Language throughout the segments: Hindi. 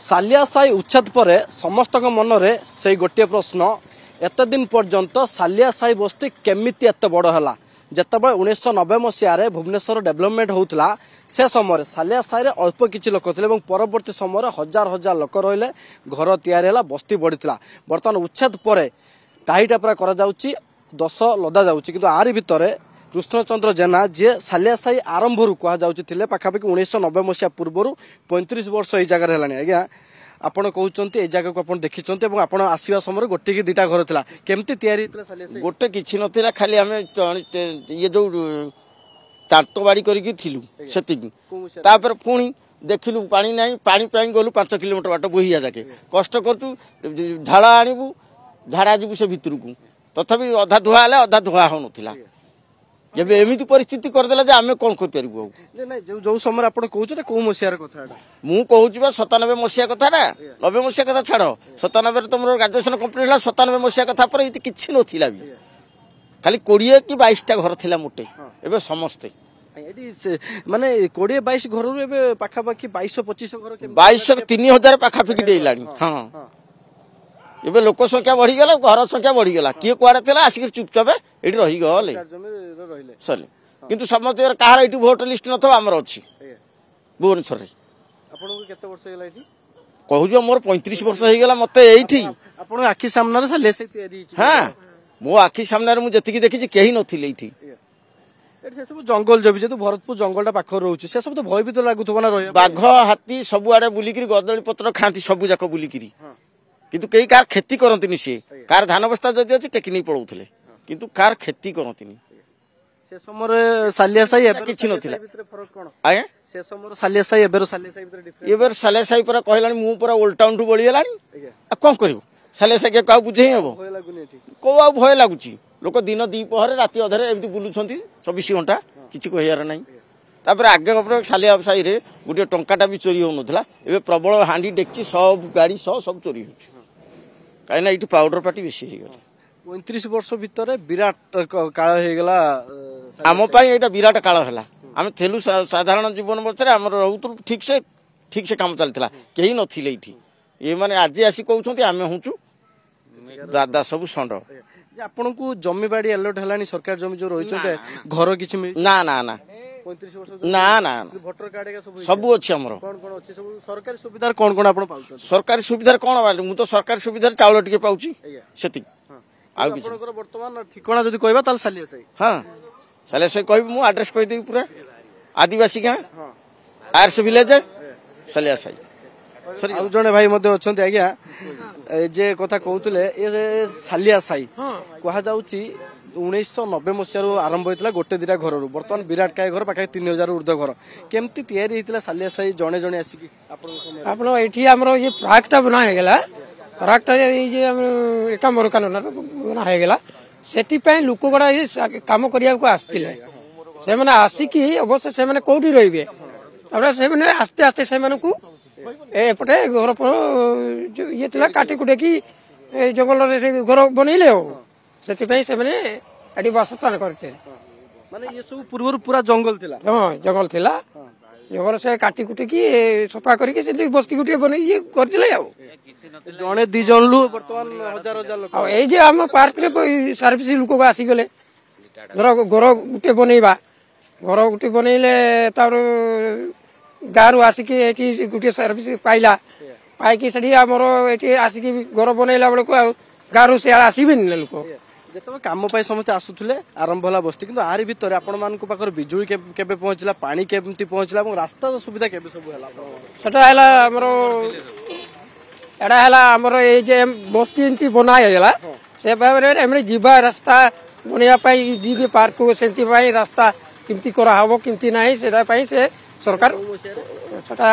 सालिया साई उच्छेद पर समस्त मनरे से गोटे प्रश्न एत दिन पर्यंत सालिया साई बस्ती केमिति एत बड़ है जितेबाला 1990 मसीह भुवनेश्वर डेभलपमेंट होता से समय सालिया साई अल्प किसी लोक थे परवर्ती समय हजार हजार लोक रही घर या बस्ती बढ़ी बर्तमान उच्छेद पर टाहीटा पूरा कर10 लदा जाऊँगी कि आरी भितर कृष्णचंद्र जेना जी सालिया साई आरंभ कहुले पाखापाखि 1990 मसीहा पूर्व 35 वर्ष ये जगह है आज्ञा आपण कहते ये जगह को देखी आसवा समय गोटे कि दुटा घर था केमती तैयारी गोटे किसी ना खाली आम ये जो ताटबाड़ी कर पुणी देखिलु पानी ना पानी गलु 5 किलोमीटर बाट बोहिया जाके कष्ट करूँ झाड़ा आणबू झाड़ा जीवु से भितर को तथापि अधा धुआ अधा धुआ हो ना जब एमती परिस्थिति करदेला जे आमे कौन कर जो समय आप कहते कौ मसीहार कथा मु कहूँ 97 मसीहा कथा ना 90 मसीहा कथा छाड़ 97 तुम ग्रेजुएशन कंप्लीट है 97 मसीहा कथा पर ये किसी नथिला भी खाली 20 कि 22 टा घर थिला मोटे एबे समस्ते माने 20-22 घर पाखापाखि 2200-2500 घर 2200 3000 पाखापाखि डेलानी हाँ एबे लोक संख्या बढ़ीगला घर संख्या बढ़ीगला किए कुआड़े थिला आसिक चुपचाप ये रहीगले सर किंतु समस्त कहार ये भोटर लिस्ट न आमर अच्छी भुवनेश्वर कहूँ मोर 35 वर्ष हो गला मत ये आखि सामने हाँ मो आखि सामने मुझे देखी कहीं नथिले सब जंगल जब जेतु भरतपुर जंगल पाख रोचे से सब तो भयभीत लगुना रही बाघ हाथी सबुआड़े बुलिकी गदली पत्र खाती सब जाक बुलिकी किंतु कई कार खेती करती सी कार धान बस्ता जदि अच्छी टेकी नहीं पड़ौले किंतु कार खेती करती से समय सालिया साई किसी नथिला आज्ञा से समय सालिया साई एबर सालिया साई पर कहलानी मु पूरा ओल्ड टाउन टू बळीगलानी आ कोन करिवो सालिया साई का बुझे हबो को आ भय लागुची लोक दिन दी पहरे राति अधरे एमती बुलुछंती 24 घंटा किछि कहियार नाही तापर आगे सालिया साई रे गोटे टंकाटा भी चोरी हो नथला एबे प्रबल हांडी डेक्ची सब गाड़ी सब चोरी होची काई ना इठी पाउडर पार्टी बेसी हे गला 35 वर्ष भितर विराट काल हे गला आम पाई एटा विराट काल हला आम थेलु साधारण जीवन बचरे आम रहू ठीक से काम चलता कहीं नथिले इठी ये माने आज आसी कहउछंती आमे हुचु दादा सब संड आपन को जमी बाड़ी अलर्ट हलानी सरकार जमी जो रही घर किछि ना ना ना 35 वर्ष ना ना वोटर कार्ड का सब अच्छी हमर कौन अच्छी सब सरकारी सुविधा कौन आपण पाउछ सरकारी सुविधा कौन बाले मु तो सरकारी सुविधा चाउल टिके पाउची सेति आउ किछि वर्तमान ठिकाना जदी कहबा ताल सालिया साई हां सालिया साई कहबी मु एड्रेस कहि देबी पूरा आदिवासी गां आरस विलेज सालिया साई आउ जने भाई मध्ये अछंती आज्ञा जे कथा कहउतले ए सालिया साई कहा जाउची 1990 मसीह आरंभ होता गोटे दुटा घर बर्तमान विराट काय घर पाखे 3000 ऊर्ध्व घर केमती तैयारी होता सालिया साई जड़े जड़े आसिक ये प्रागटा बना है प्रागटा एकाम्बर कानून बना है से लोक गुड़ा कम करने आसते से आसिक अवश्य से कौटी रे आस्ते आस्ते से एपटे घर ये काटी कुटेकी जंगल घर बनइले से बासस्थान करते माने ये सब पूर्व पूरा जंगल थिला हाँ जंगल थिला जंगल से काटी कुटी की सफा करके से बस्ती गुटे बने ये करदिले आ जणे दी जन लु वर्तमान हजार हजार लोक आ ए जे हम पार्क रे सर्विस लोक को आसी गले घर गुटे बनैबा घर गुटे बनैले तार गारू आसी के एठी गुटे सर्विस पाइला पाई की सडी हमरो एठी आसी के घर बनैला बेले को गारू से आसीबेन लोक जिते कम समस्त आसुले आरंभ होला बस्ती किंतु आरी भितर आपण मानक पाखर बिजुली केबे पहुंचला पानी केमती पहुंचला और रास्ता सुविधा केबे सब हला सेटा हला हमरो एडा हला हमरो ए जे बस्ती इंती बनाय हला से बारे हमरे जीवा रास्ता बनिया पई जीबी पार्क को सेंती पई रास्ता किमती करा हबो किमती नाही सेटा पई से सरकार सेटा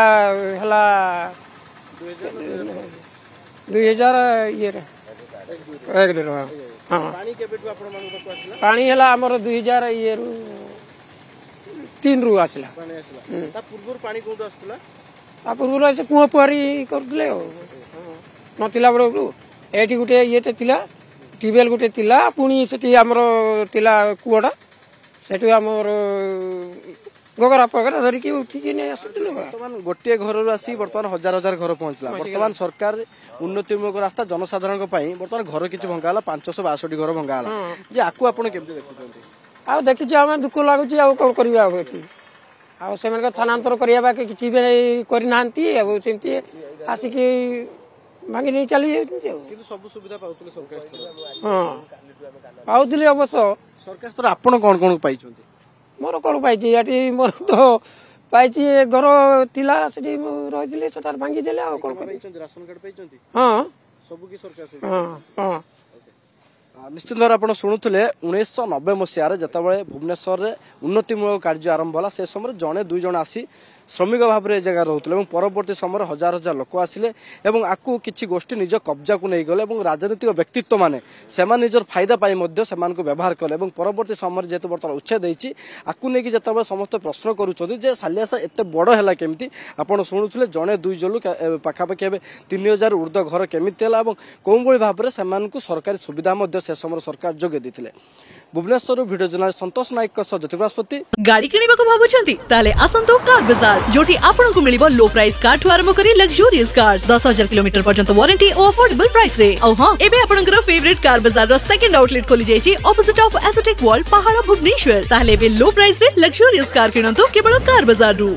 हला 2000 ये एक दिन हाँ पानी है आमर 2003 रु आसला पूर्व से कुआ पुआरी करते नथिला बेलू एटी गोटे ये ट्यूबवेल गोटे पुणी से आमर कूटा से आमर गोगरा पगरा धरिकी उठिकी नहीं आसुथिलु बर्तमान गोटे घर आसी बर्तमान हजार हजार घर पहुंचला बर्तमान सरकार उन्नतिमूलक रास्ता जनसाधारण बर्तमान घर किसी भंगा 562 घर भंगा जे आपको आपण केमती देखुछन्ती आ देखि आम दुख लगुच आ कौन करवा से स्थानांतर करवा किसी भी करना सेमती आसिकी भांगी नहीं चली किंतु सब सुविधा पाउतले सरकार स्तर हाँ पाउतले अवश्य सरकार स्तर आपण कोन कोन पाइछन्ती मोर कौन पाई मोर तो पाई घर थिला रही भांगी देले कौन राशन कार्ड पाइछन्ती हाँ सब की सरकार हाँ हाँ निश्चित भाव आप शुणुले 1990 मसीह जितेबाला भुवनेश्वर में उन्नतिमूलक कार्य आरंभ होला से समय जड़े दुई जन आसी श्रमिक भाव में जगह रोते परवर्ती समय हजार हजार लोक आसिले आपको किसी गोष्ठी निज कब्जा को नहीं गले राजनीतिक व्यक्तित्व माने निजर फायदा पाई व्यवहार कले परवर्ती समय जेहेतु बर्तमान उच्छेद होती आपको लेकिन जिते समस्त प्रश्न करुँचे सालियासा एत बड़ है केमती आपड़ शुणुले जड़े दुई जलू पाखापाखि 3000 ऊर्ध्व घर केमिति है कौन भाई भाव में सरकारी सुविधा से समय सरकार जोगे देते भुवनेश्वर भिडियो जर्नलिस्ट संतोष नायक ज्योति बृहस्पति गाड़ी किनिबाको भाबुछंती ताले आसंतो कार बाजार जोटी आपनको मिलिबो लो प्राइस कार ठु आरंभ करी लग्जरियस कार्स 10,000 किलोमीटर पर्यंत वारंटी और अफोर्डेबल प्राइस रे औ हां एबे आपनकर फेवरेट कार बाजार रो सेकंड आउटलेट खोली जायछि ऑपोजिट ऑफ एसोटेक वर्ल्ड पहाड़ भुवनेश्वर ताले बे लो प्राइस रे लग्जरियस कार किनंतो केवल कार बाजार रु।